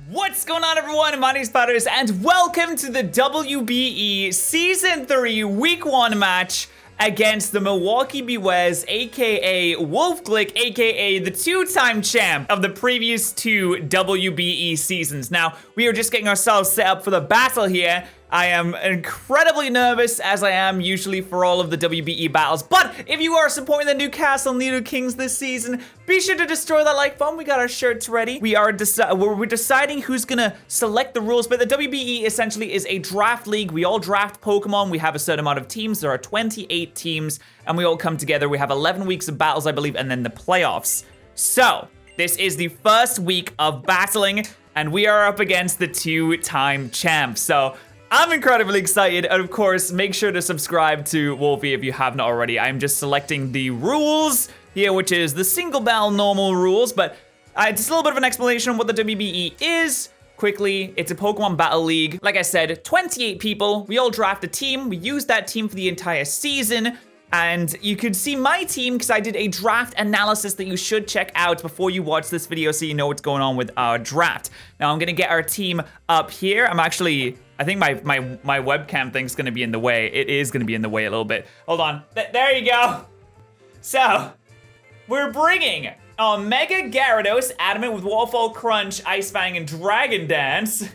What's going on, everyone? My name's Patterrz, and welcome to the WBE Season 3 Week 1 match against the Milwaukee Bewares, aka Wolfglick, aka the two-time champ of the previous two WBE seasons. Now, we are just getting ourselves set up for the battle here. I am incredibly nervous, as I am usually for all of the WBE battles. But if you are supporting the Newcastle Needle Kings this season, be sure to destroy that like button. We got our shirts ready. We're deciding who's gonna select the rules, but the WBE essentially is a draft league. We all draft Pokemon. We have a certain amount of teams. There are 28 teams, and we all come together. We have 11 weeks of battles, I believe, and then the playoffs. So, this is the first week of battling, and we are up against the two-time champ. So, I'm incredibly excited, and of course, make sure to subscribe to Wolfie if you have not already. I'm just selecting the rules here, which is the single battle normal rules, but just a little bit of an explanation on what the WBE is. Quickly, it's a Pokemon Battle League. Like I said, 28 people. We all draft a team. We use that team for the entire season. And you could see my team because I did a draft analysis that you should check out before you watch this video so you know what's going on with our draft. Now, I'm going to get our team up here. I think my webcam thing's going to be in the way. It is going to be in the way a little bit. Hold on. There you go. So, we're bringing Mega Gyarados, Adamant with Waterfall Crunch, Ice Fang, and Dragon Dance.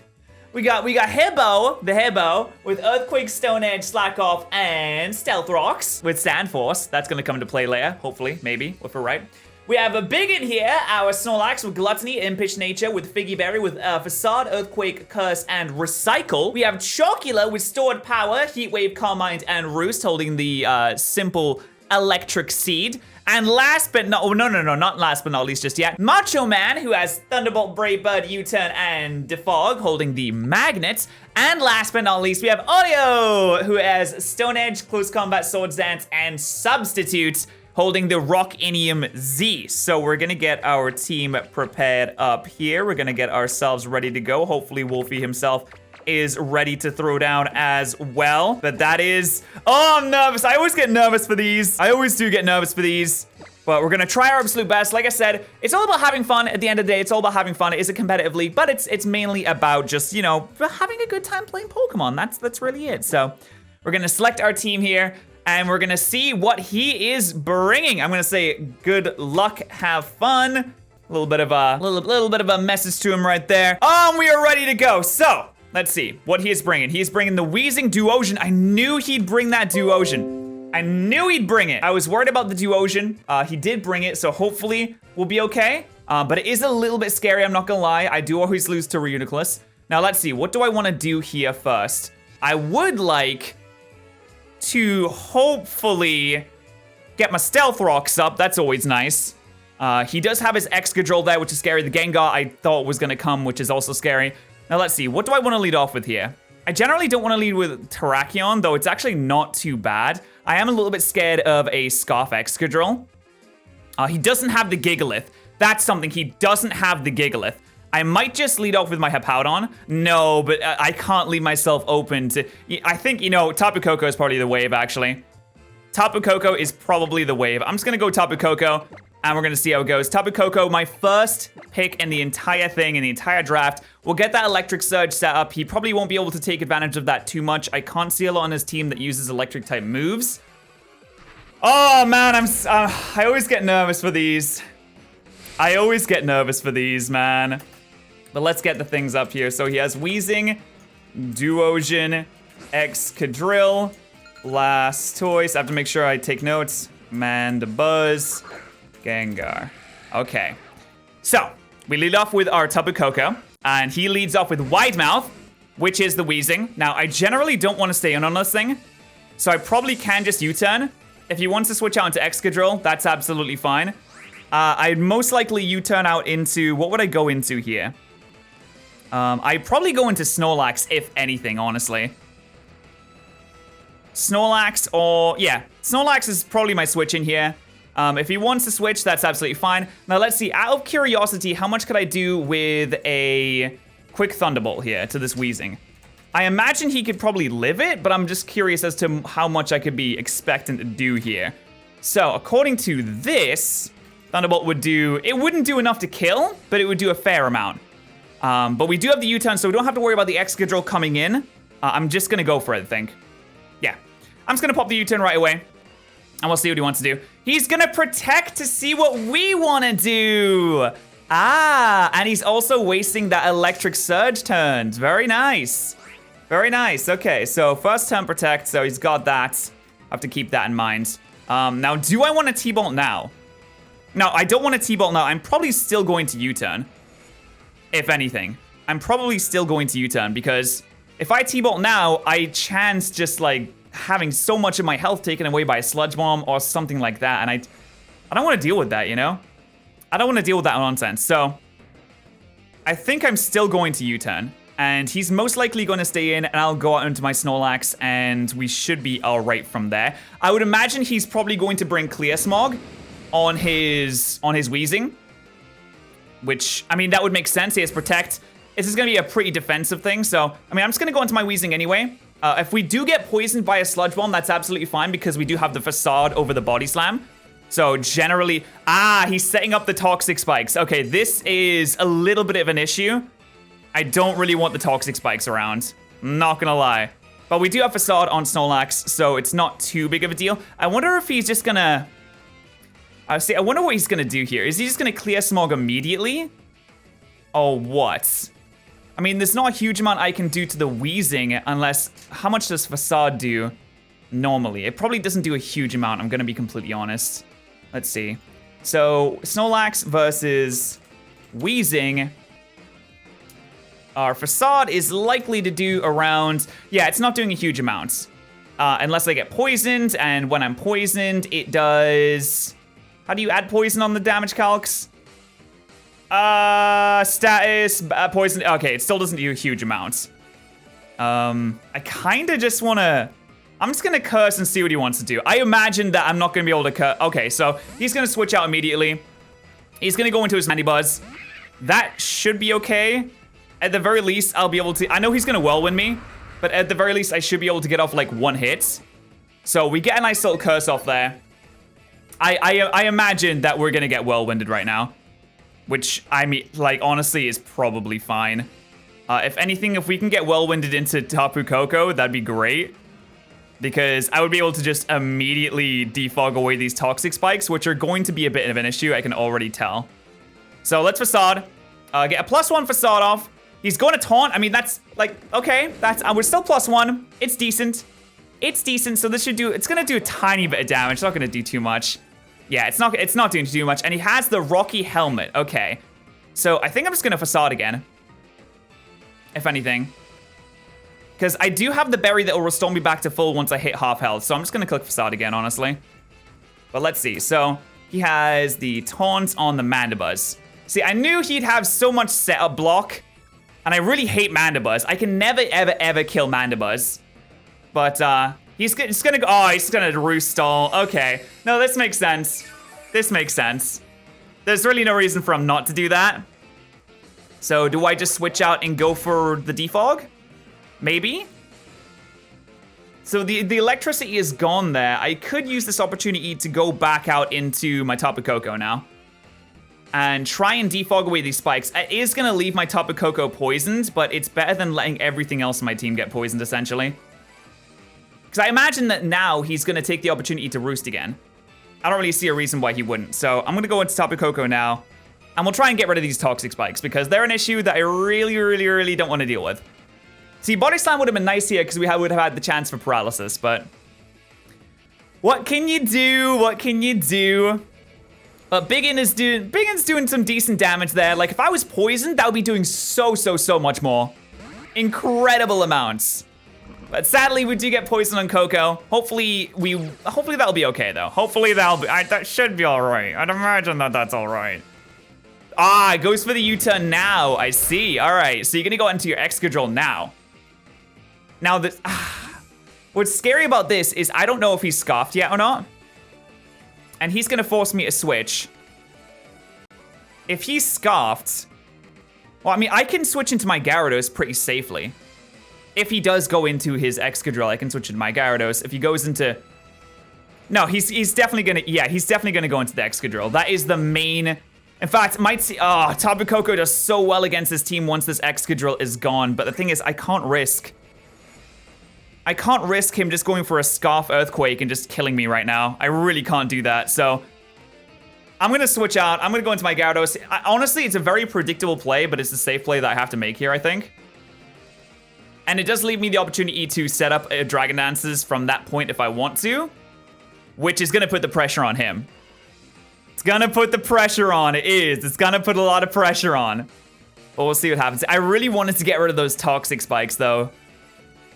We got Hibbo, the Hibbo, with Earthquake, Stone Edge, Slack Off, and Stealth Rocks with Sand Force. That's going to come into play later, hopefully, maybe, if we're right. We have a Bigot here, our Snorlax with Gluttony, Impish Nature, with Figgy Berry, with Facade, Earthquake, Curse, and Recycle. We have Chocula with Stored Power, Heatwave, Calm Mind, and Roost, holding the simple Electric Seed. And last but not, not last but not least just yet, Macho Man, who has Thunderbolt, Brave Bird, U-Turn, and Defog, holding the Magnets. And last but not least, we have Audio, who has Stone Edge, Close Combat, Swords Dance, and Substitutes, holding the Rockinium Z. So we're gonna get our team prepared up here. We're gonna get ourselves ready to go. Hopefully Wolfie himself is ready to throw down as well. But that is, oh, I'm nervous. I always get nervous for these. I always do get nervous for these. But we're gonna try our absolute best. Like I said, it's all about having fun. At the end of the day, it's all about having fun. It is a competitive league, but it's mainly about just, you know, having a good time playing Pokemon. That's really it. So we're gonna select our team here, and we're gonna see what he is bringing. I'm gonna say good luck, have fun. A little bit of a message to him right there. We are ready to go. So let's see what he is bringing. He is bringing the Wheezing Duosion. I knew he'd bring that Duosion. I knew he'd bring it. I was worried about the Duosion. He did bring it, so hopefully we'll be okay. But it is a little bit scary, I'm not gonna lie. I do always lose to Reuniclus. Now let's see, what do I wanna do here first? I would like to hopefully get my Stealth Rocks up. That's always nice. He does have his Excadrill there, which is scary. The Gengar I thought was gonna come, which is also scary. Now let's see, what do I want to lead off with here? I generally don't want to lead with Terrakion, though it's actually not too bad. I am a little bit scared of a Scarf Excadrill. He doesn't have the Gigalith. That's something, he doesn't have the Gigalith. I might just lead off with my Hippowdon. No, but I can't leave myself open to... I think, you know, Tapu Koko is probably the wave, actually. Tapu Koko is probably the wave. I'm just going to go Tapu Koko, and we're going to see how it goes. Tapu Koko, my first pick in the entire thing, in the entire draft. We'll get that Electric Surge set up. He probably won't be able to take advantage of that too much. I can't see a lot on his team that uses Electric-type moves. Oh, man, I always get nervous for these. I always get nervous for these, man. But let's get the things up here. So he has Wheezing, Duosion, Excadrill, Blastoise. I have to make sure I take notes. Mandibuzz, Gengar. Okay. So, we lead off with our Tapu Koko, and he leads off with Wide Mouth, which is the Wheezing. Now, I generally don't want to stay in on this thing, so I probably can just U-turn. If he wants to switch out into Excadrill, that's absolutely fine. I'd most likely U-turn out into... What would I go into here? I'd probably go into Snorlax, if anything, honestly. Snorlax or... Yeah, Snorlax is probably my switch in here. If he wants to switch, that's absolutely fine. Now, let's see. Out of curiosity, how much could I do with a Quick Thunderbolt here to this Wheezing? I imagine he could probably live it, but I'm just curious as to how much I could be expecting to do here. So, according to this, Thunderbolt would do... It wouldn't do enough to kill, but it would do a fair amount. But we do have the U-turn, so we don't have to worry about the Excadrill coming in. I'm just going to go for it, I think. Yeah. I'm just going to pop the U-turn right away. And we'll see what he wants to do. He's going to protect to see what we want to do. Ah, and he's also wasting that electric surge turns. Very nice. Very nice. Okay, so first turn protect, so he's got that. I have to keep that in mind. Now, do I want to T-Bolt now? No, I don't want to T-Bolt now. I'm probably still going to U-turn. If anything. I'm probably still going to U-turn because if I T-Bolt now, I chance just like having so much of my health taken away by a Sludge Bomb or something like that. And I don't want to deal with that, you know? I don't want to deal with that nonsense. So I think I'm still going to U-turn. And he's most likely going to stay in, and I'll go out into my Snorlax, and we should be all right from there. I would imagine he's probably going to bring Clear Smog on his Weezing. Which, I mean, that would make sense. He has Protect. This is going to be a pretty defensive thing, so... I mean, I'm just going to go into my Weezing anyway. If we do get poisoned by a Sludge Bomb, that's absolutely fine, because we do have the Facade over the Body Slam. So, generally... Ah, he's setting up the Toxic Spikes. Okay, this is a little bit of an issue. I don't really want the Toxic Spikes around. Not gonna lie. But we do have Facade on Snorlax, so it's not too big of a deal. I wonder if he's just gonna... I wonder what he's gonna do here. Is he just gonna Clear Smog immediately? Or what? I mean, there's not a huge amount I can do to the Weezing unless... How much does Facade do normally? It probably doesn't do a huge amount, I'm gonna be completely honest. Let's see. So, Snorlax versus Weezing... Our Facade is likely to do around... Yeah, it's not doing a huge amount. Unless I get poisoned, and when I'm poisoned, it does... How do you add poison on the damage calcs? Status, poison... Okay, it still doesn't do a huge amount. I kind of just want to... I'm just going to curse and see what he wants to do. I imagine that I'm not going to be able to curse... Okay, so he's going to switch out immediately. He's going to go into his Mandy Buzz. That should be okay. At the very least, I'll be able to... I know he's going to Whirlwind me, but at the very least, I should be able to get off, like, one hit. So we get a nice little curse off there. I imagine that we're going to get Whirlwinded right now. Which, I mean, like, honestly, is probably fine. If anything, if we can get Whirlwinded into Tapu Koko, that'd be great. Because I would be able to just immediately defog away these Toxic Spikes, which are going to be a bit of an issue, I can already tell. So let's Facade. Get a +1 Facade off. He's going to Taunt. I mean, that's, like, okay. That's, we're still +1. It's decent. It's decent, so this should do, it's going to do a tiny bit of damage. It's not going to do too much. Yeah, it's not doing too much. And he has the Rocky Helmet. Okay. So I think I'm just going to Facade again. If anything. Because I do have the berry that will restore me back to full once I hit half health. So I'm just going to click Facade again, honestly. But let's see. So he has the Taunt on the Mandibuzz. See, I knew he'd have so much setup block. And I really hate Mandibuzz. I can never, ever, ever kill Mandibuzz. But he's gonna go... Oh, he's gonna Roost Stall. Okay. No, this makes sense. This makes sense. There's really no reason for him not to do that. So do I just switch out and go for the Defog? Maybe? So the electricity is gone there. I could use this opportunity to go back out into my Tapu Koko now. And try and defog away these spikes. It is going to leave my Tapu Koko poisoned, but it's better than letting everything else in my team get poisoned, essentially. Because I imagine that now he's going to take the opportunity to Roost again. I don't really see a reason why he wouldn't. So I'm going to go into Tapu Koko now. And we'll try and get rid of these Toxic Spikes, because they're an issue that I really don't want to deal with. See, Body Slam would have been nice here, because we would have had the chance for Paralysis, but... What can you do? What can you do? But Biggin Biggin's doing some decent damage there. Like, if I was poisoned, that would be doing so much more. Incredible amounts. But sadly, we do get poisoned on Koko. Hopefully that'll be okay, though. Hopefully that should be all right. I'd imagine that that's all right. Ah, it goes for the U-turn now. I see. All right, so you're going to go into your Excadrill now. Now, what's scary about this is I don't know if he's scoffed yet or not. And he's going to force me to switch. If he's scoffed... Well, I mean, I can switch into my Gyarados pretty safely. if he does go into his Excadrill, I can switch into my Gyarados. If he goes into... No, he's definitely gonna... Yeah, he's definitely gonna go into the Excadrill. That is the main... In fact, might see... Oh, Tapu Koko does so well against this team once this Excadrill is gone. But the thing is, I can't risk him just going for a Scarf Earthquake and just killing me right now. I really can't do that, so... I'm gonna switch out. I'm gonna go into my Gyarados. Honestly, it's a very predictable play, but it's a safe play that I have to make here, I think. And it does leave me the opportunity to set up Dragon Dances from that point if I want to, which is gonna put the pressure on him. It's gonna put the pressure on, it is. It's gonna put a lot of pressure on. But we'll see what happens. I really wanted to get rid of those Toxic Spikes, though.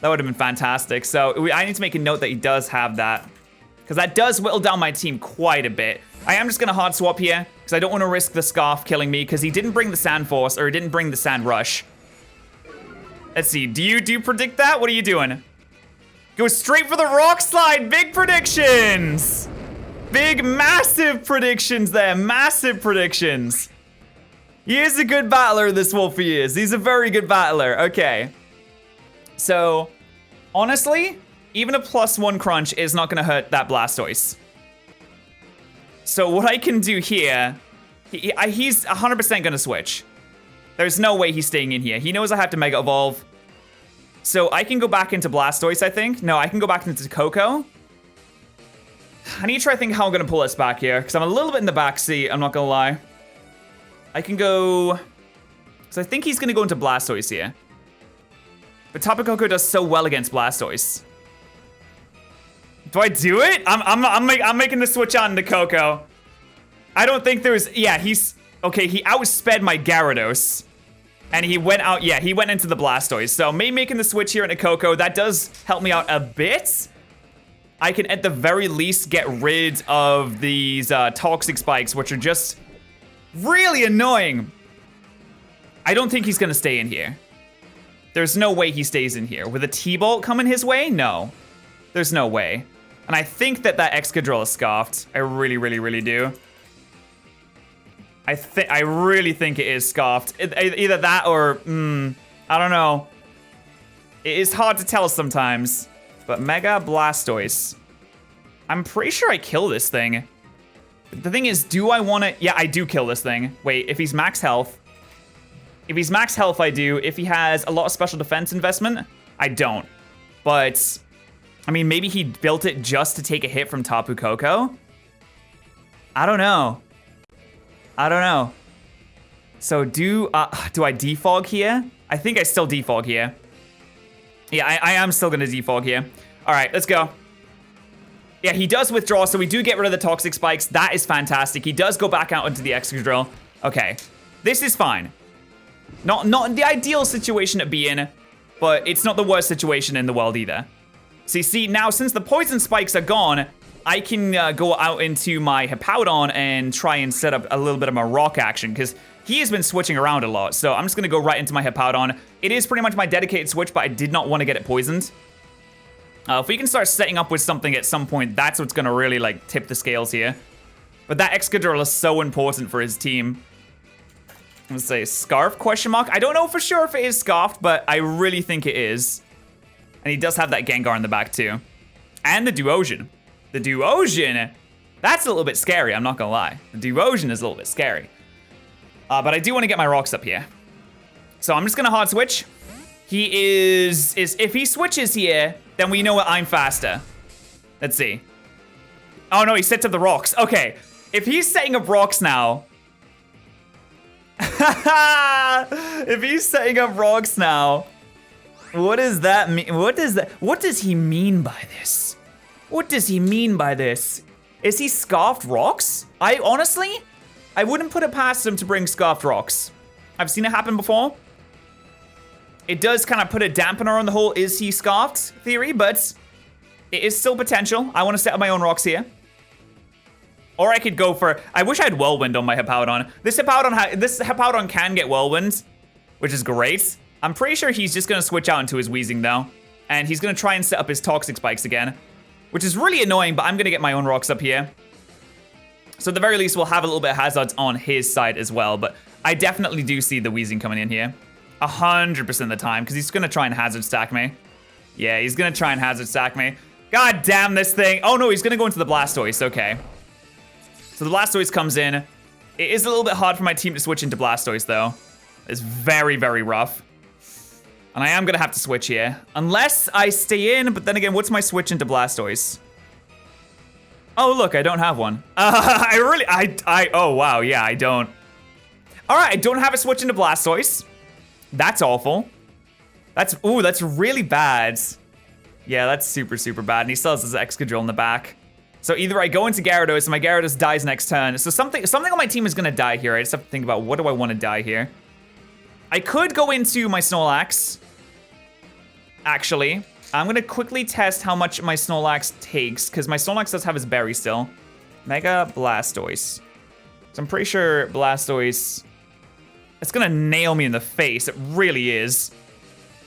That would have been fantastic. So I need to make a note that he does have that, because that does whittle down my team quite a bit. I am just gonna hard swap here, because I don't want to risk the Scarf killing me, because he didn't bring the Sand Force, or he didn't bring the Sand Rush. Let's see, do you predict that? What are you doing? Go straight for the Rock Slide, big predictions! Big, massive predictions there, massive predictions. He is a good battler, this Wolfie is. He's a very good battler, okay. So, honestly, even a +1 crunch is not gonna hurt that Blastoise. So what I can do here, he's 100% gonna switch. There's no way he's staying in here. He knows I have to Mega Evolve. So I can go back into Blastoise, I think. No, I can go back into Koko. I need to try to think how I'm gonna pull this back here, because I'm a little bit in the backseat, I'm not gonna lie. I can go... So I think he's gonna go into Blastoise here. But Tapu Koko does so well against Blastoise. Do I do it? I'm making the switch on to Koko. I don't think there's... Yeah, he's... Okay, he outsped my Gyarados. And he went out... Yeah, he went into the Blastoise. So me making the switch here into Koko, that does help me out a bit. I can at the very least get rid of these Toxic Spikes, which are just really annoying. I don't think he's going to stay in here. There's no way he stays in here. With a T-Bolt coming his way? No. There's no way. And I think that Excadrill is scarfed. I really, really, really do. I really think it is scarfed. Either that or, I don't know. It is hard to tell sometimes. But Mega Blastoise. I'm pretty sure I kill this thing. The thing is, do I want to... Yeah, I do kill this thing. Wait, if he's max health... If he's max health, I do. If he has a lot of special defense investment, I don't. But, I mean, maybe he built it just to take a hit from Tapu Koko? I don't know. I don't know. So do I defog here? I think I still defog here. Yeah, I am still gonna defog here. All right, let's go. Yeah, he does withdraw, so we do get rid of the Toxic Spikes. That is fantastic. He does go back out into the Excadrill. Okay, this is fine. Not the ideal situation to be in, but it's not the worst situation in the world either. So you see, now since the Poison Spikes are gone, I can go out into my Hippowdon and try and set up a little bit of my rock action, because he has been switching around a lot. So I'm just going to go right into my Hippowdon. It is pretty much my dedicated switch, but I did not want to get it poisoned. If we can start setting up with something at some point, that's what's going to really, like, tip the scales here. But that Excadrill is so important for his team. Let's say Scarf, question mark. I don't know for sure if it is Scarfed, but I really think it is. And he does have that Gengar in the back, too. And the Duosion. The Duosion, that's a little bit scary, I'm not gonna lie. The Duosion is a little bit scary. But I do want to get my rocks up here. So I'm just gonna hard switch. He is if he switches here, then we know I'm faster. Let's see. Oh no, he sets up the rocks. Okay, if he's setting up rocks now. If he's setting up rocks now, what does that mean? What does he mean by this? What does he mean by this? Is he scarfed rocks? I wouldn't put it past him to bring scarfed rocks. I've seen it happen before. It does kind of put a dampener on the whole is he scarfed theory, but it is still potential. I want to set up my own rocks here. Or I could go for... I wish I had Whirlwind on my Hippowdon. This Hippowdon can get Whirlwind, which is great. I'm pretty sure he's just going to switch out into his Weezing, though. And he's going to try and set up his Toxic Spikes again, which is really annoying, but I'm going to get my own rocks up here. So at the very least, we'll have a little bit of hazards on his side as well, but I definitely do see the Weezing coming in here. 100% of the time, because he's going to try and hazard stack me. Yeah, he's going to try and hazard stack me. God damn this thing. Oh, no, he's going to go into the Blastoise. Okay. So the Blastoise comes in. It is a little bit hard for my team to switch into Blastoise, though. It's very, very rough. And I am going to have to switch here. Unless I stay in, but then again, what's my switch into Blastoise? Oh, look, I don't have one. Oh, wow, yeah, I don't. All right, I don't have a switch into Blastoise. That's awful. That's really bad. Yeah, that's super, super bad. And he still has his Excadrill in the back. So either I go into Gyarados and my Gyarados dies next turn. So something on my team is going to die here. I just have to think about what do I want to die here. I could go into my Snorlax. Actually, I'm going to quickly test how much my Snorlax takes, because my Snorlax does have his berry still. Mega Blastoise. So I'm pretty sure Blastoise... It's going to nail me in the face. It really is.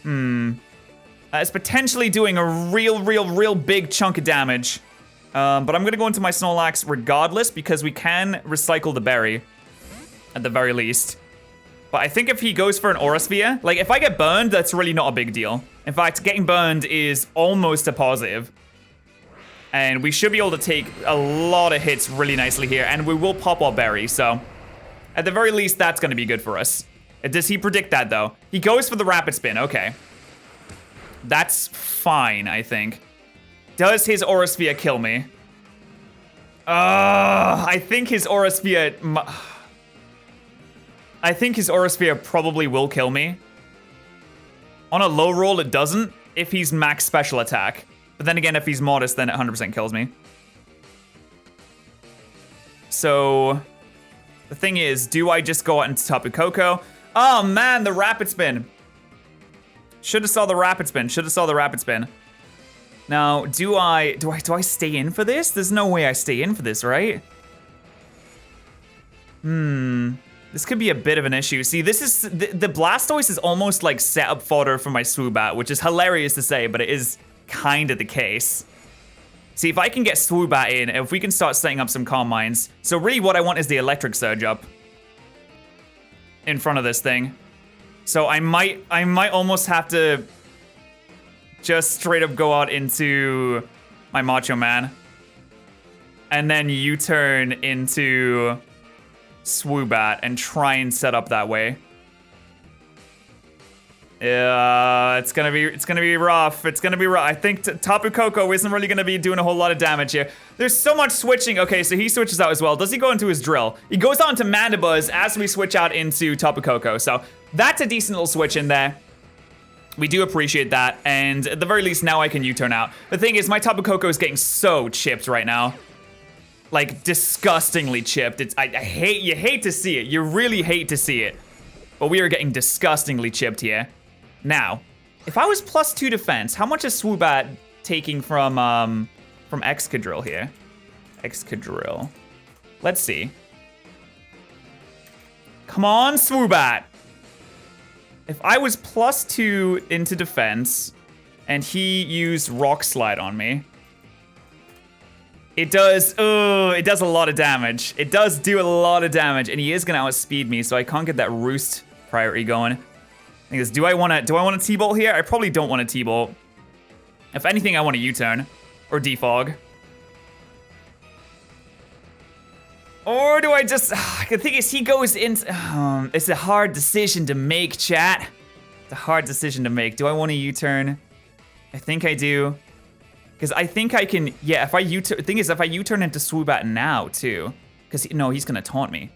It's potentially doing a real big chunk of damage. But I'm going to go into my Snorlax regardless, because we can recycle the berry. At the very least. But I think if he goes for an Aura Sphere, like if I get burned, that's really not a big deal. In fact, getting burned is almost a positive. And we should be able to take a lot of hits really nicely here. And we will pop our berry, so... At the very least, that's going to be good for us. Does he predict that, though? He goes for the Rapid Spin, okay. That's fine, I think. Does his Aura Sphere kill me? I think his Aura Sphere... I think his Aura Sphere probably will kill me. On a low roll, it doesn't, if he's max special attack. But then again, if he's modest, then it 100% kills me. So, the thing is, do I just go out into Tapu Koko? Oh man, the Rapid Spin. Should have saw the Rapid Spin. Now, do I stay in for this? There's no way I stay in for this, right? This could be a bit of an issue. See, this is the Blastoise is almost like setup fodder for my Swoobat, which is hilarious to say, but it is kind of the case. See, if I can get Swoobat in, if we can start setting up some Calm Minds. So really what I want is the Electric Surge up in front of this thing. So I might almost have to just straight up go out into my Macho Man. And then U-turn into Swoobat and try and set up that way. Yeah, it's gonna be rough. It's gonna be rough. I think Tapu Koko isn't really gonna be doing a whole lot of damage here. There's so much switching. Okay, so he switches out as well. Does he go into his Drill? He goes on to Mandibuzz as we switch out into Tapu Koko. So that's a decent little switch in there. We do appreciate that, and at the very least now I can U-turn out. The thing is, my Tapu Koko is getting so chipped right now. Like, disgustingly chipped. You hate to see it. You really hate to see it. But we are getting disgustingly chipped here. Now, if I was +2 defense, how much is Swoobat taking from Excadrill here? Excadrill. Let's see. Come on, Swoobat. If I was +2 into defense, and he used Rock Slide on me, it does a lot of damage. It does do a lot of damage, and he is gonna outspeed me, so I can't get that Roost priority going. Thing is, do I want to T-Bolt here? I probably don't want to T-Bolt. If anything, I want to U-turn or defog. Or do I just? The thing is, he goes in. It's a hard decision to make, chat. It's a hard decision to make. Do I want to U-turn? I think I do. Because I think I can, yeah, if I U-turn, the thing is, if I U-turn into Swoobat now, too, because, no, he's going to taunt me.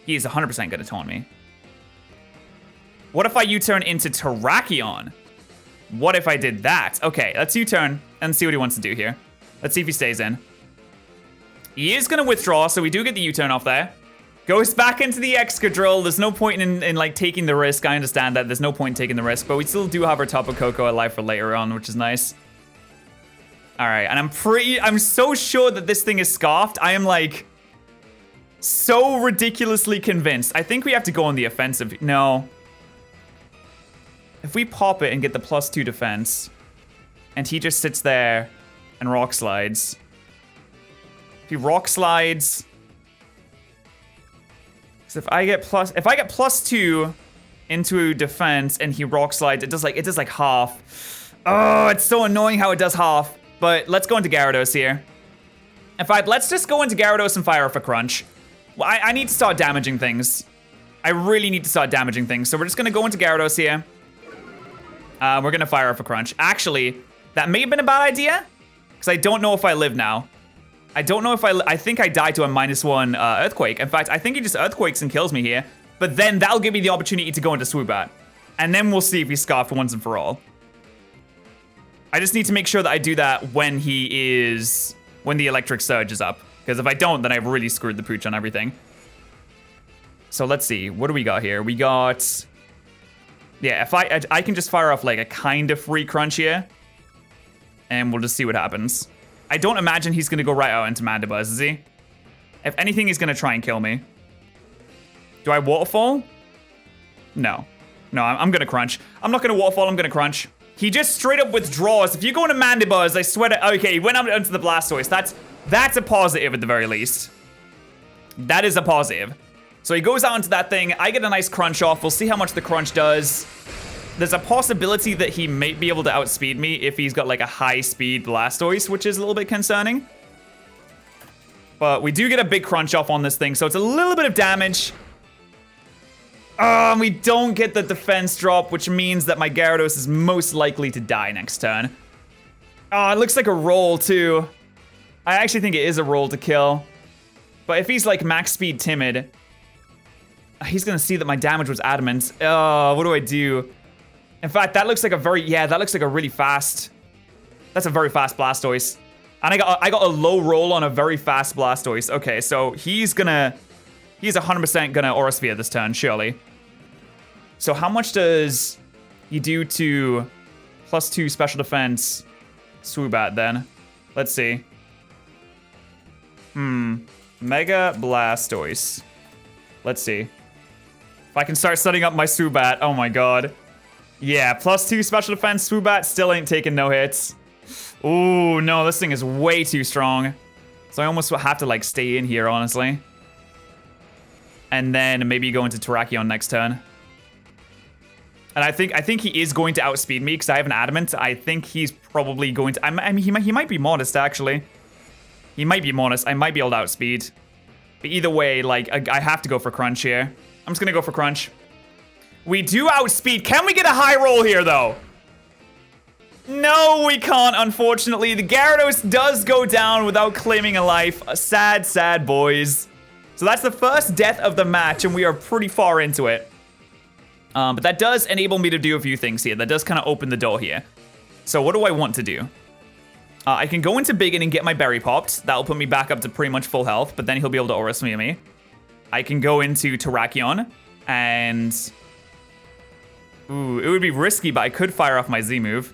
He is 100% going to taunt me. What if I U-turn into Terrakion? What if I did that? Okay, let's U-turn and see what he wants to do here. Let's see if he stays in. He is going to withdraw, so we do get the U-turn off there. Goes back into the Excadrill. There's no point in like, taking the risk. I understand that. There's no point in taking the risk, but we still do have our Tapu Koko alive for later on, which is nice. All right, and I'm so sure that this thing is scarfed. I am like so ridiculously convinced. I think we have to go on the offensive. No. If we pop it and get the +2 defense, and he just sits there and Rock Slides. If he Rock Slides, so if I get +2, into defense and he rock slides, it does like half. Oh, it's so annoying how it does half. But let's go into Gyarados here. In fact, let's just go into Gyarados and fire off a Crunch. Well, I need to start damaging things. I really need to start damaging things. So we're just going to go into Gyarados here. We're going to fire off a Crunch. Actually, that may have been a bad idea. Because I don't know if I live now. I don't know if I think I died to a -1 Earthquake. In fact, I think he just Earthquakes and kills me here. But then that'll give me the opportunity to go into Swoobat. And then we'll see if he's scarfed once and for all. I just need to make sure that I do that when the Electric Surge is up. Because if I don't, then I've really screwed the pooch on everything. So let's see. What do we got here? We got... Yeah, if I can just fire off like a kind of free Crunch here. And we'll just see what happens. I don't imagine he's going to go right out into Mandibuzz, is he? If anything, he's going to try and kill me. Do I Waterfall? No. No, I'm going to Crunch. I'm not going to Waterfall, I'm going to Crunch. He just straight up withdraws. If you go into Mandibuzz, I swear to... Okay, he went out into the Blastoise. That's a positive at the very least. That is a positive. So he goes out into that thing. I get a nice Crunch off. We'll see how much the Crunch does. There's a possibility that he might be able to outspeed me if he's got like a high-speed Blastoise, which is a little bit concerning. But we do get a big Crunch off on this thing, so it's a little bit of damage. We don't get the defense drop, which means that my Gyarados is most likely to die next turn. Oh, it looks like a roll, too. I actually think it is a roll to kill. But if he's like max speed timid, he's gonna see that my damage was adamant. Oh, what do I do? In fact, that looks like a very, yeah, that looks like a really fast, that's a very fast Blastoise. And I got a low roll on a very fast Blastoise. Okay, so he's 100% gonna Aura Sphere this turn, surely. So how much does he do to +2 special defense Swoobat then? Let's see. Mega Blastoise. Let's see. If I can start setting up my Swoobat, oh my god. Yeah, +2 special defense Swoobat still ain't taking no hits. Ooh, no, this thing is way too strong. So I almost have to like stay in here, honestly. And then maybe go into Terrakion next turn. And I think he is going to outspeed me because I have an Adamant. I think he's probably going to... I mean, he might be modest, actually. He might be modest. I might be able to outspeed. But either way, like, I have to go for Crunch here. I'm just going to go for Crunch. We do outspeed. Can we get a high roll here, though? No, we can't, unfortunately. The Gyarados does go down without claiming a life. Sad, sad boys. So that's the first death of the match, and we are pretty far into it. But that does enable me to do a few things here. That does kind of open the door here. So what do I want to do? I can go into Biggin and get my berry popped. That'll put me back up to pretty much full health, but then he'll be able to Aura Sphere me. I can go into Terrakion, and... Ooh, it would be risky, but I could fire off my Z move.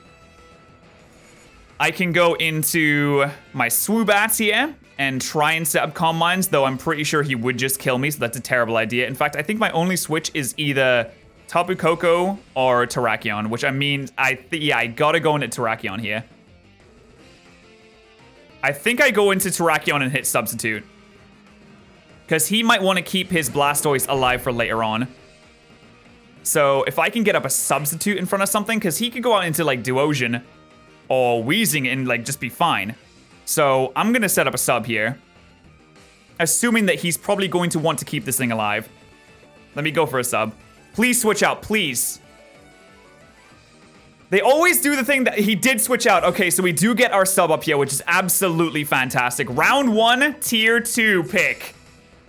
I can go into my Swoobat here and try and set up Calm Minds, though I'm pretty sure he would just kill me, so that's a terrible idea. In fact, I think my only switch is either Tapu Koko or Terrakion, which I mean, yeah, I gotta go into Terrakion here. I think I go into Terrakion and hit Substitute. Because he might want to keep his Blastoise alive for later on. So if I can get up a Substitute in front of something, because he could go out into like Duosion or Wheezing and like just be fine. So I'm going to set up a sub here. Assuming that he's probably going to want to keep this thing alive. Let me go for a sub. Please switch out, please. They always do the thing that he did switch out. Okay, so we do get our sub up here, which is absolutely fantastic. Round 1, tier 2 pick.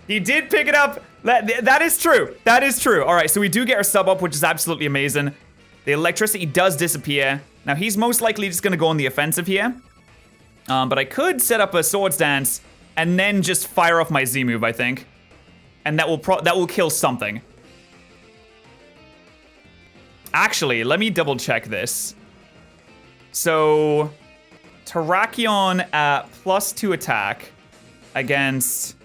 He did pick it up. That is true. That is true. All right, so we do get our sub up, which is absolutely amazing. The electricity does disappear. Now, he's most likely just going to go on the offensive here. But I could set up a Swords Dance and then just fire off my Z move, I think. And that will kill something. Actually, let me double check this. So, Terrakion at +2 attack against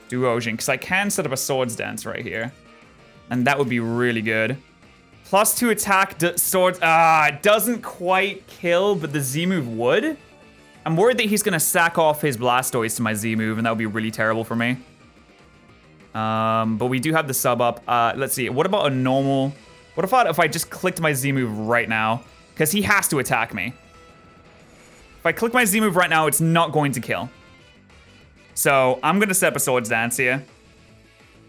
Duosion, because I can set up a Swords Dance right here. And that would be really good. +2 attack, Swords... it doesn't quite kill, but the Z move would. I'm worried that he's going to sack off his Blastoise to my Z move, and that would be really terrible for me. But we do have the sub up. Let's see. What about a normal... What if I just clicked my Z move right now? Because he has to attack me. If I click my Z move right now, it's not going to kill. So I'm going to set up a Swords Dance here.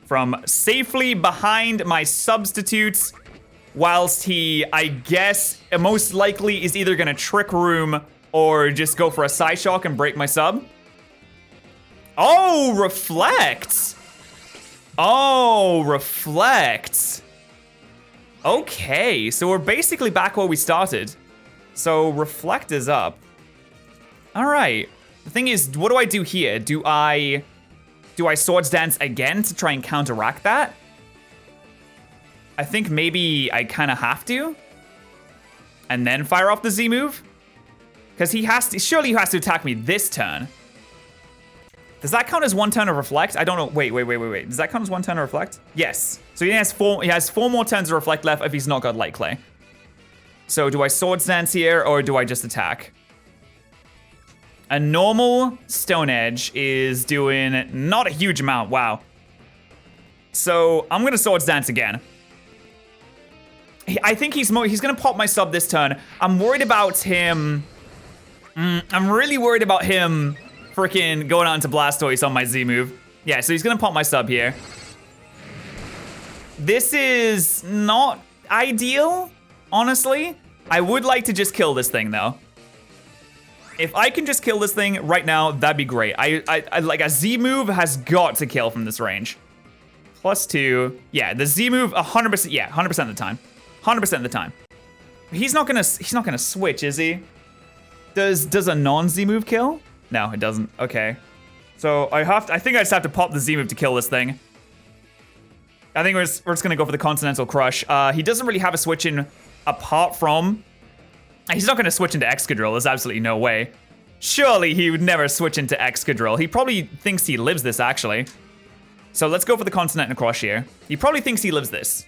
From safely behind my substitutes, whilst he, I guess, most likely is either going to Trick Room or just go for a Psy Shock and break my sub. Oh, Reflect. Oh, Reflect. Okay, so we're basically back where we started. So Reflect is up. All right. The thing is, what do I do here? Do I Swords Dance again to try and counteract that? I think maybe I kind of have to. And then fire off the Z move? Because surely he has to attack me this turn. Does that count as one turn of Reflect? I don't know. Wait. Does that count as one turn of Reflect? Yes. So he has four more turns of Reflect left if he's not got Light Clay. So do I Swords Dance here or do I just attack? A normal Stone Edge is doing not a huge amount. Wow. So I'm gonna Swords Dance again. I think he's gonna pop my sub this turn. I'm worried about him. I'm really worried about him freaking going out into Blastoise on my Z move. Yeah, so he's gonna pop my sub here. This is not ideal, honestly. I would like to just kill this thing though. If I can just kill this thing right now, that'd be great. I like a Z move has got to kill from this range. +2. Yeah, the Z move 100%. Yeah, 100% of the time. 100% of the time. He's not gonna switch, is he? Does a non-Z move kill? No, it doesn't. Okay. So I think I just have to pop the Z move to kill this thing. I think we're just gonna go for the Continental Crush. He doesn't really have a switch in apart from. He's not gonna switch into Excadrill. There's absolutely no way. Surely he would never switch into Excadrill. He probably thinks he lives this actually. So let's go for the Continental Crush here. He probably thinks he lives this.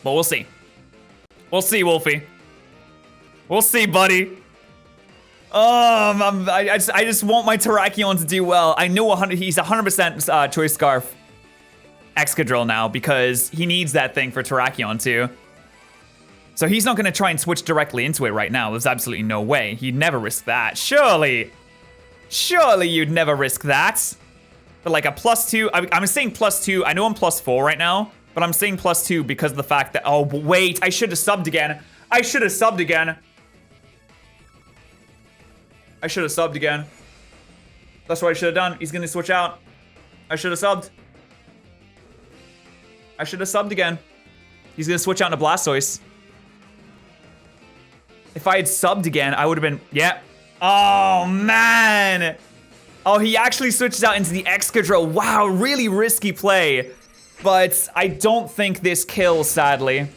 But we'll see. We'll see, Wolfie. We'll see, buddy. I just want my Terrakion to do well. I know he's 100% Choice Scarf Excadrill now because he needs that thing for Terrakion too. So he's not going to try and switch directly into it right now. There's absolutely no way. He'd never risk that. Surely you'd never risk that. But like a +2, I'm saying +2. I know I'm +4 right now, but I'm saying +2 because of the fact that, oh wait, I should have subbed again. I should have subbed again. That's what I should have done. He's gonna switch out. I should have subbed. Again. He's gonna switch out into Blastoise. If I had subbed again, I would have been, yeah. Oh man. Oh, he actually switches out into the Excadrill. Wow, really risky play. But I don't think this kills, sadly.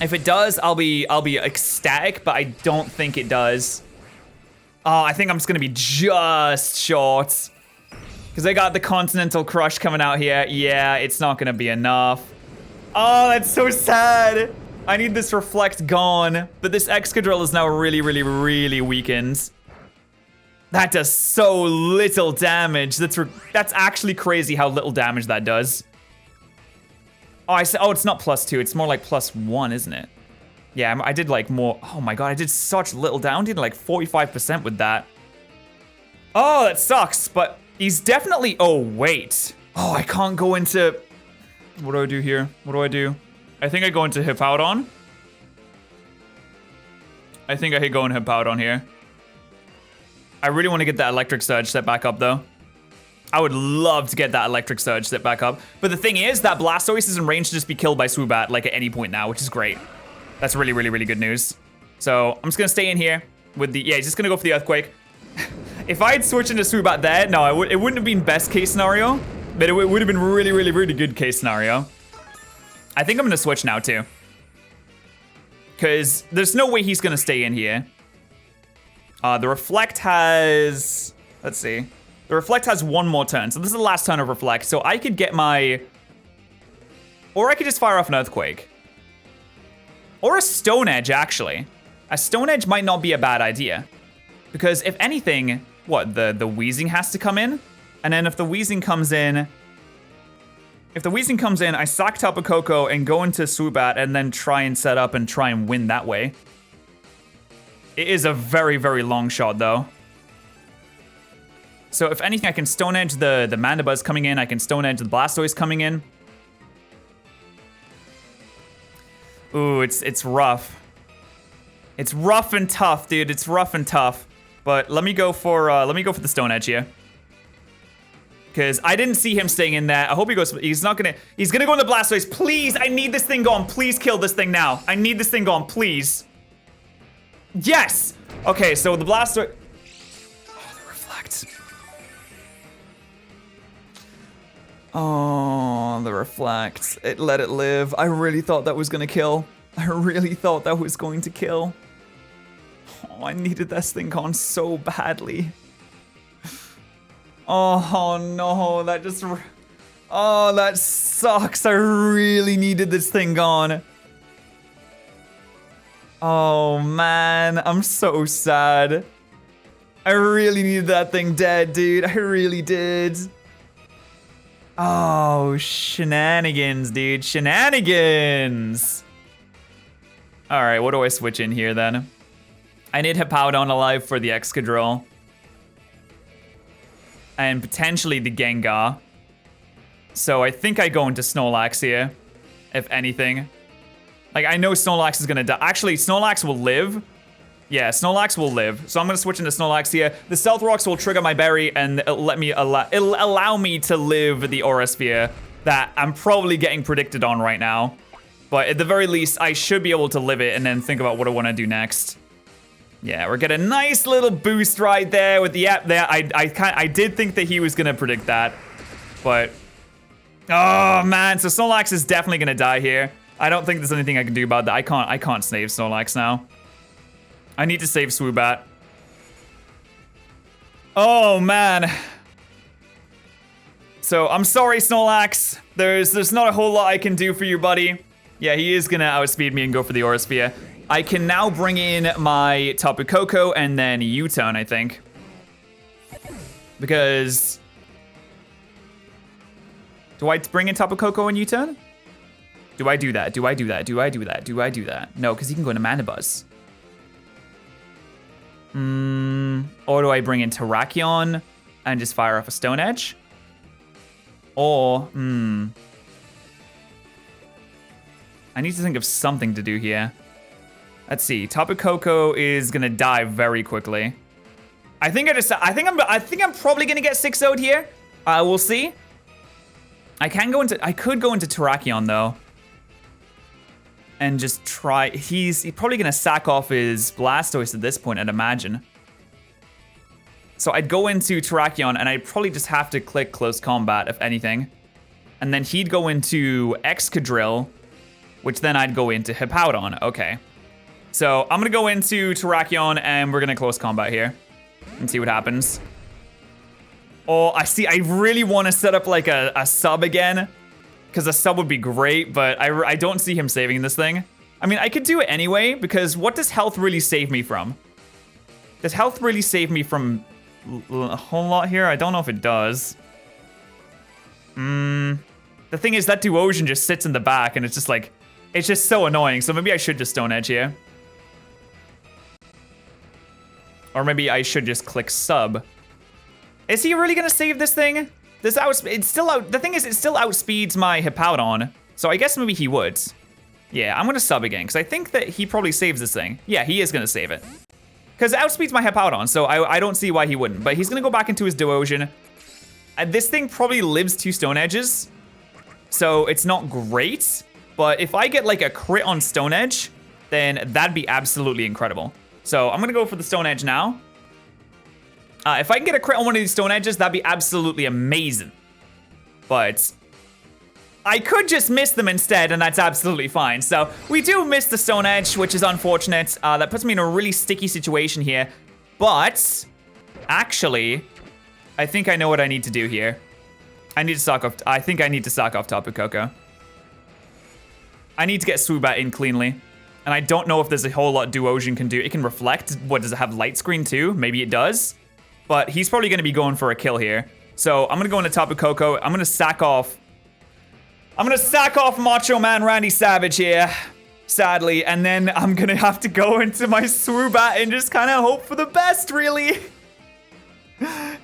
If it does, I'll be ecstatic, but I don't think it does. Oh, I think I'm just gonna be just short. Because I got the Continental Crush coming out here. Yeah, it's not gonna be enough. Oh, that's so sad. I need this Reflect gone. But this Excadrill is now really, really, really weakened. That does so little damage. That's actually crazy how little damage that does. Oh, it's not +2. It's more like +1, isn't it? Yeah, I did like more. Oh my god, I did such little down. I did like 45% with that. Oh, that sucks, but he's definitely, oh wait. Oh, I can't go into, what do I do here? What do I do? I think I go into Hippowdon. I think I could go in Hippowdon here. I really want to get that Electric Surge set back up though. I would love to get that Electric Surge set back up. But the thing is that Blastoise is in range to just be killed by Swoobat like at any point now, which is great. That's really, really, really good news. So I'm just gonna stay in here with the, yeah, he's just gonna go for the Earthquake. If I had switched into Swoobat there, no, it wouldn't have been best case scenario, but it would have been really, really, really good case scenario. I think I'm gonna switch now too. Because there's no way he's gonna stay in here. The Reflect has, let's see. The Reflect has one more turn, so this is the last turn of Reflect. So I could get my, or I could just fire off an Earthquake. Or a Stone Edge, actually. A Stone Edge might not be a bad idea. Because if anything, what, the Wheezing has to come in? And then if the Wheezing comes in, If the Weezing comes in, I sack Tapu Koko and go into Swoobat and then try and set up and try and win that way. It is a very, very long shot, though. So if anything, I can Stone Edge the Mandibuzz coming in. I can Stone Edge the Blastoise coming in. Ooh, it's rough. It's rough and tough, dude. It's rough and tough. But let me go for the Stone Edge here. Because I didn't see him staying in there. I hope he goes. He's gonna go in the Blastoise. Please, I need this thing gone. Please kill this thing now. I need this thing gone, please. Yes! Okay, so the Blastoise. Oh, the Reflect. Oh, the Reflect. It let it live. I really thought that was gonna kill. I really thought that was going to kill. Oh, I needed this thing gone so badly. Oh no, that just... Oh, that sucks. I really needed this thing gone. Oh man, I'm so sad. I really needed that thing dead, dude. I really did. Oh, shenanigans, dude. Shenanigans. Alright, what do I switch in here then? I need Hippowdon alive for the Excadrill. And potentially the Gengar. So I think I go into Snorlax here, if anything. Like, I know Snorlax is gonna die. Actually, Snorlax will live. Yeah, Snorlax will live. So I'm gonna switch into Snorlax here. The Stealth Rocks will trigger my berry and it'll allow me to live the Aura Sphere that I'm probably getting predicted on right now. But at the very least, I should be able to live it and then think about what I want to do next. Yeah, we're getting a nice little boost right there with the app there. I did think that he was gonna predict that, but oh man, so Snorlax is definitely gonna die here. I don't think there's anything I can do about that. I can't save Snorlax now. I need to save Swoobat. Oh man. So I'm sorry, Snorlax. There's not a whole lot I can do for you, buddy. Yeah, he is gonna outspeed me and go for the Aura Sphere. I can now bring in my Tapu Koko and then U-turn, I think. Because... Do I bring in Tapu Koko and U-turn? Do I do that? Do I do that? Do I do that? Do I do that? No, because he can go into Mandibuzz. Or do I bring in Terrakion and just fire off a Stone Edge? Or, I need to think of something to do here. Let's see. Tapu Koko is gonna die very quickly. I think I'm probably gonna get 6-0'd here. We'll see. I could go into Terrakion though. And just try. He's probably gonna sack off his Blastoise at this point, I'd imagine. So I'd go into Terrakion and I'd probably just have to click Close Combat, if anything. And then he'd go into Excadrill, which then I'd go into Hippowdon. Okay. So I'm gonna go into Terrakion and we're gonna Close Combat here and see what happens. Oh, I see. I really want to set up like a sub again, because a sub would be great, but I don't see him saving this thing. I mean, I could do it anyway, because what does health really save me from? Does health really save me from a whole lot here? I don't know if it does. The thing is, that Duosion just sits in the back, and it's just like, it's just so annoying. So maybe I should just Stone Edge here. Or maybe I should just click sub. Is he really gonna save this thing? The thing is, it still outspeeds my Hippowdon. So I guess maybe he would. Yeah, I'm gonna sub again, because I think that he probably saves this thing. Yeah, he is gonna save it. Because it outspeeds my Hippowdon, so I don't see why he wouldn't. But he's gonna go back into his Duosion. This thing probably lives 2 Stone Edges. So it's not great. But if I get like a crit on Stone Edge, then that'd be absolutely incredible. So I'm gonna go for the Stone Edge now. If I can get a crit on one of these Stone Edges, that'd be absolutely amazing. But I could just miss them instead, and that's absolutely fine. So we do miss the Stone Edge, which is unfortunate. That puts me in a really sticky situation here. But actually, I think I know what I need to do here. I think I need to sack off Tapu Koko. I need to get Swoobat in cleanly. And I don't know if there's a whole lot Duosion can do. It can reflect. What, does it have light screen too? Maybe it does. But he's probably going to be going for a kill here. So I'm going to go into Tapu Koko. I'm going to sack off I'm gonna sack off Macho Man Randy Savage here, sadly, and then I'm gonna have to go into my Swoobat and just kind of hope for the best, really.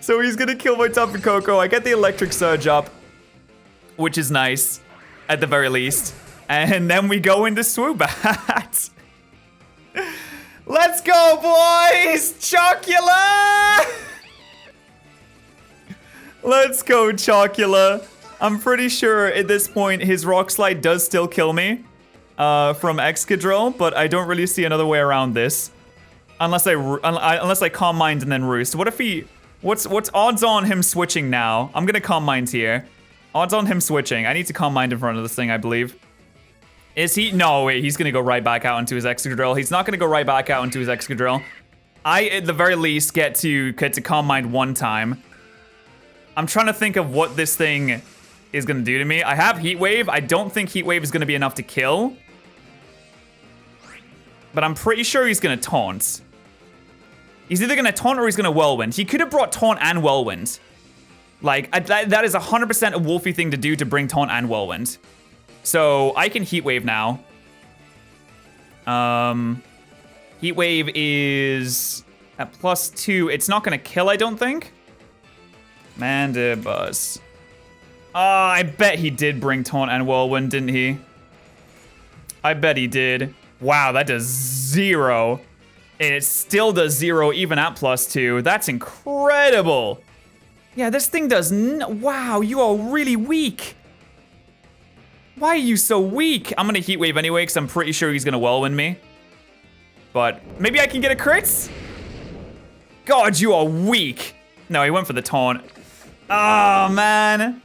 So he's gonna kill my Tapu Koko. I get the Electric Surge up, which is nice, at the very least. And then we go into Swoobat. Let's go, boys! Chocula! Let's go, Chocula. I'm pretty sure at this point his Rock Slide does still kill me from Excadrill, but I don't really see another way around this. Unless I Calm Mind and then Roost. What if he... What's odds on him switching now? I'm gonna Calm Mind here. Odds on him switching. I need to Calm Mind in front of this thing, I believe. Is he? No, wait, he's gonna go right back out into his Excadrill. He's not gonna go right back out into his Excadrill. I, at the very least, get to Calm Mind one time. I'm trying to think of what this thing is gonna do to me. I have Heat Wave. I don't think Heat Wave is gonna be enough to kill. But I'm pretty sure he's gonna Taunt. He's either gonna Taunt or he's gonna Whirlwind. He could have brought Taunt and Whirlwind. Like, that is 100% a Wolfie thing to do, to bring Taunt and Whirlwind. So, I can Heat Wave now. Heat Wave is at +2. It's not gonna kill, I don't think. Mandibuzz. Oh, I bet he did bring Taunt and Whirlwind, didn't he? I bet he did. Wow, that does 0. And it still does 0 even at +2. That's incredible. Yeah, this thing does wow, you are really weak. Why are you so weak? I'm gonna Heat Wave anyway, because I'm pretty sure he's gonna Whirlwind me. But maybe I can get a crit? God, you are weak. No, he went for the Taunt. Oh, man.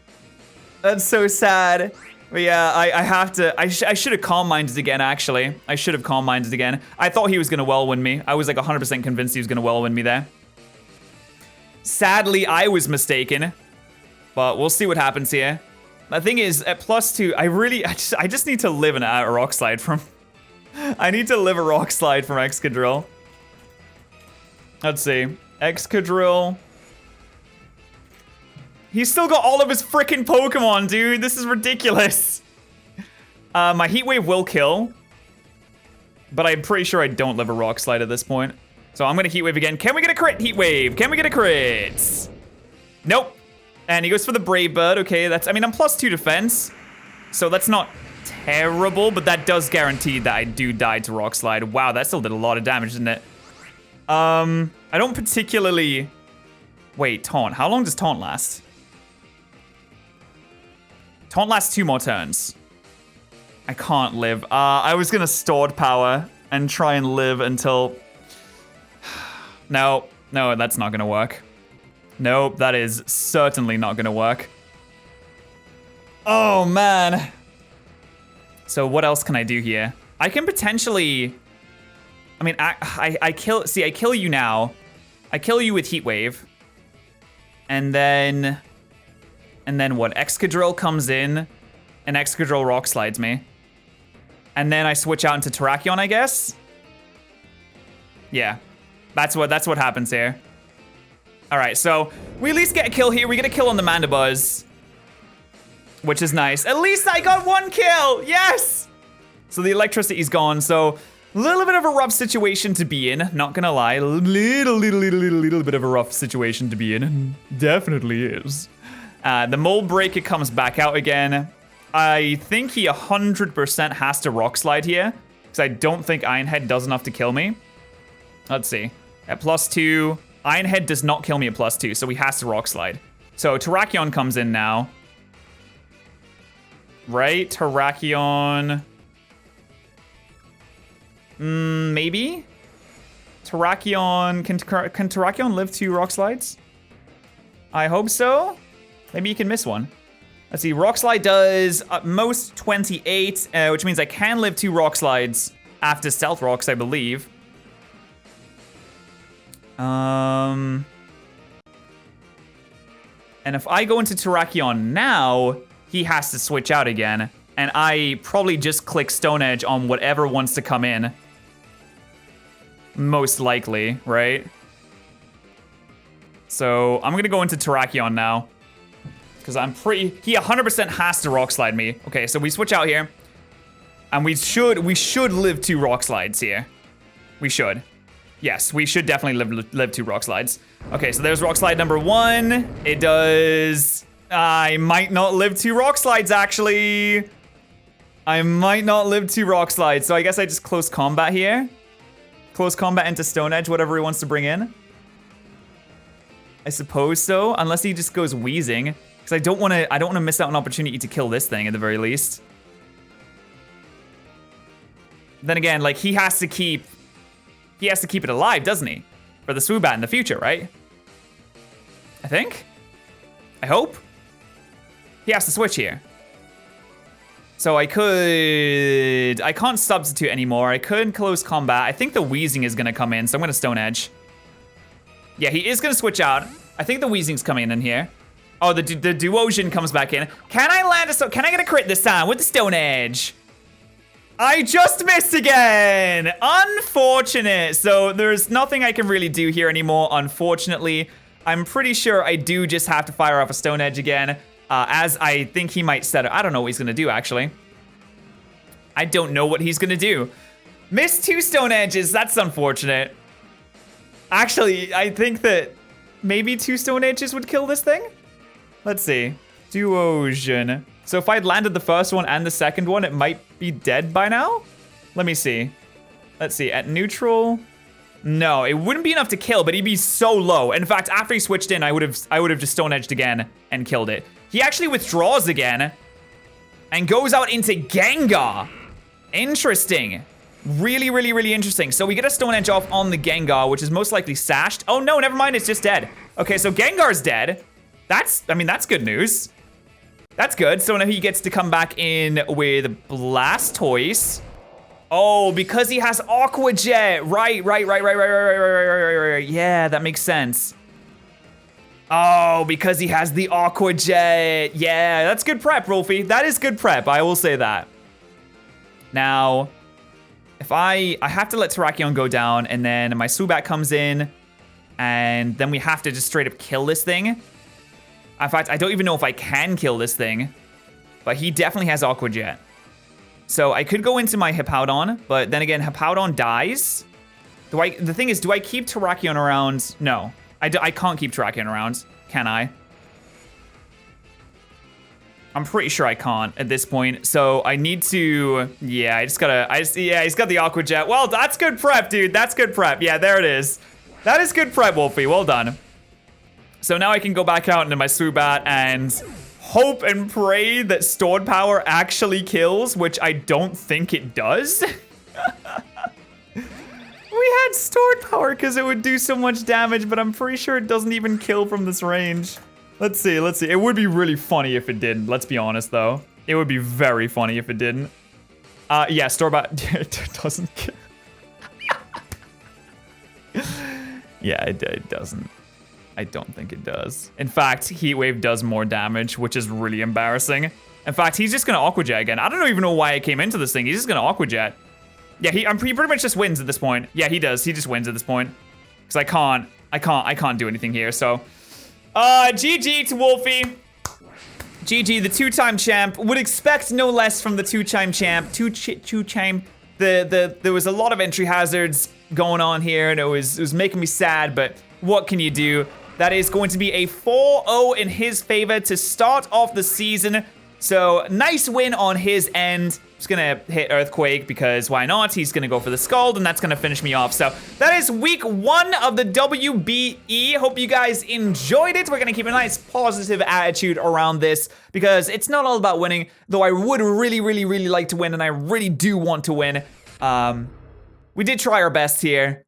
That's so sad. But yeah, I have to, I should have Calm Minded again, actually. I should have Calm Minded again. I thought he was gonna Whirlwind me. I was like 100% convinced he was gonna Whirlwind me there. Sadly, I was mistaken. But we'll see what happens here. The thing is, at +2, I just need to live a Rock Slide from... I need to live a Rock Slide from Excadrill. Let's see. Excadrill. He's still got all of his frickin' Pokemon, dude. This is ridiculous. My Heat Wave will kill. But I'm pretty sure I don't live a Rock Slide at this point. So I'm gonna Heat Wave again. Can we get a crit, Heat Wave? Can we get a crit? Nope. And he goes for the Brave Bird. Okay, that's, I mean, I'm +2 defense. So that's not terrible, but that does guarantee that I do die to Rock Slide. Wow, that still did a lot of damage, didn't it? I don't particularly... Wait, Taunt. How long does Taunt last? Taunt lasts 2 more turns. I can't live. I was gonna Stored Power and try and live until... No, that's not gonna work. Nope, that is certainly not gonna work. Oh, man. So what else can I do here? I can potentially... I mean, I kill you now. I kill you with Heat Wave. And then what? Excadrill comes in, and Excadrill Rock Slides me. And then I switch out into Terrakion, I guess? Yeah, that's what happens here. All right, so we at least get a kill here. We get a kill on the Mandibuzz, which is nice. At least I got 1 kill, yes! So the electricity's gone, so a little bit of a rough situation to be in, not gonna lie. A little bit of a rough situation to be in. Definitely is. The Mold Breaker comes back out again. I think he 100% has to Rock Slide here, because I don't think Iron Head does enough to kill me. Let's see. At +2, Iron Head does not kill me at +2, so he has to Rock Slide. So Terrakion comes in now. Right? Terrakion... maybe? Terrakion... Can Terrakion live 2 Rock Slides? I hope so. Maybe you can miss one. Let's see. Rock Slide does at most 28, which means I can live 2 Rock Slides after Stealth Rocks, I believe. And if I go into Terrakion now, he has to switch out again. And I probably just click Stone Edge on whatever wants to come in. Most likely, right? So I'm gonna go into Terrakion now. because he 100% has to rock slide me. Okay, so we switch out here. And we should live 2 rock slides here. We should. Yes, we should definitely live 2 rock slides. Okay, so there's rock slide number 1. It does... I might not live 2 rock slides, actually. I might not live 2 rock slides, so I guess I just close combat here. Close combat into Stone Edge, whatever he wants to bring in. I suppose so, unless he just goes wheezing. Because I don't want to miss out an opportunity to kill this thing at the very least. Then again, like, he has to keep it alive, doesn't he? For the Swoobat in the future, right? I think? I hope? He has to switch here. So I can't substitute anymore. I could close combat. I think the wheezing is gonna come in, so I'm gonna Stone Edge. Yeah, he is gonna switch out. I think the wheezing's coming in here. Oh, the Duosion comes back in. Can I get a crit this time with the Stone Edge? I just missed again! Unfortunate. So there's nothing I can really do here anymore, unfortunately. I'm pretty sure I do just have to fire off a Stone Edge again, as I think he might set it. I don't know what he's gonna do, actually. I don't know what he's gonna do. Missed 2 Stone Edges, that's unfortunate. Actually, I think that maybe 2 Stone Edges would kill this thing? Let's see. Duosion. So if I'd landed the first one and the second one, it might be dead by now? Let me see. Let's see, at neutral. No, it wouldn't be enough to kill, but he'd be so low. In fact, after he switched in, I would have just Stone Edged again and killed it. He actually withdraws again and goes out into Gengar. Interesting. Really, really, really interesting. So we get a Stone Edge off on the Gengar, which is most likely sashed. Oh no, never mind, it's just dead. Okay, so Gengar's dead. That's good news. That's good. So now he gets to come back in with Blastoise. Oh, because he has Aqua Jet. Right. Yeah, that makes sense. Oh, because he has the Aqua Jet. Yeah, that's good prep, Rolfie. That is good prep, I will say that. Now, if I have to let Terrakion go down, and then my Swoobat comes in, and then we have to just straight up kill this thing. In fact, I don't even know if I can kill this thing, but he definitely has Aqua Jet. So I could go into my Hippowdon, but then again, Hippowdon dies. The thing is, do I keep Terrakion around? No, I can't keep Terrakion around, can I? I'm pretty sure I can't at this point. So I need to, yeah, he's got the Aqua Jet. Well, that's good prep, dude. That's good prep. Yeah, there it is. That is good prep, Wolfie. Well done. So now I can go back out into my Swoobat and hope and pray that stored power actually kills, which I don't think it does. We had stored power because it would do so much damage, but I'm pretty sure it doesn't even kill from this range. Let's see. It would be really funny if it didn't. Let's be honest, though. It would be very funny if it didn't. Yeah, store-bought it doesn't kill. Yeah, it doesn't. I don't think it does. In fact, Heat Wave does more damage, which is really embarrassing. In fact, he's just gonna Aqua Jet again. I don't even know why I came into this thing. He's just gonna Aqua Jet. Yeah, he pretty much just wins at this point. Yeah, he does. He just wins at this point. Because I can't do anything here, so. GG to Wolfie. GG, the 2-time champ. Would expect no less from the 2-time champ. Two-time. There was a lot of entry hazards going on here, and it was making me sad, but what can you do? That is going to be a 4-0 in his favor to start off the season. So, nice win on his end. Just gonna hit Earthquake because why not? He's gonna go for the Scald, and that's gonna finish me off. So, that is week 1 of the WBE. Hope you guys enjoyed it. We're gonna keep a nice positive attitude around this because it's not all about winning, though I would really, really, really like to win, and I really do want to win. We did try our best here.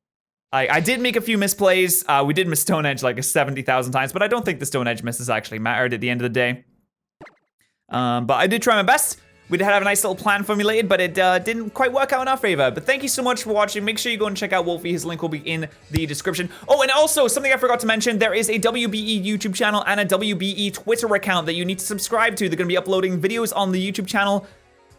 I did make a few misplays. We did miss Stone Edge like 70,000 times, but I don't think the Stone Edge misses actually mattered at the end of the day. But I did try my best. We did have a nice little plan formulated, but it didn't quite work out in our favor. But thank you so much for watching. Make sure you go and check out Wolfie. His link will be in the description. Oh, and also, something I forgot to mention, there is a WBE YouTube channel and a WBE Twitter account that you need to subscribe to. They're going to be uploading videos on the YouTube channel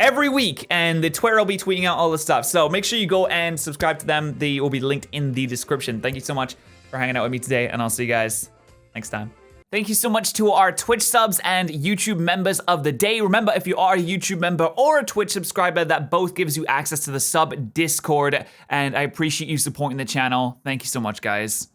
every week, and the Twitter will be tweeting out all the stuff. So make sure you go and subscribe to them. They will be linked in the description. Thank you so much for hanging out with me today, and I'll see you guys next time. Thank you so much to our Twitch subs and YouTube members of the day. Remember, if you are a YouTube member or a Twitch subscriber, that both gives you access to the sub Discord, and I appreciate you supporting the channel. Thank you so much, guys.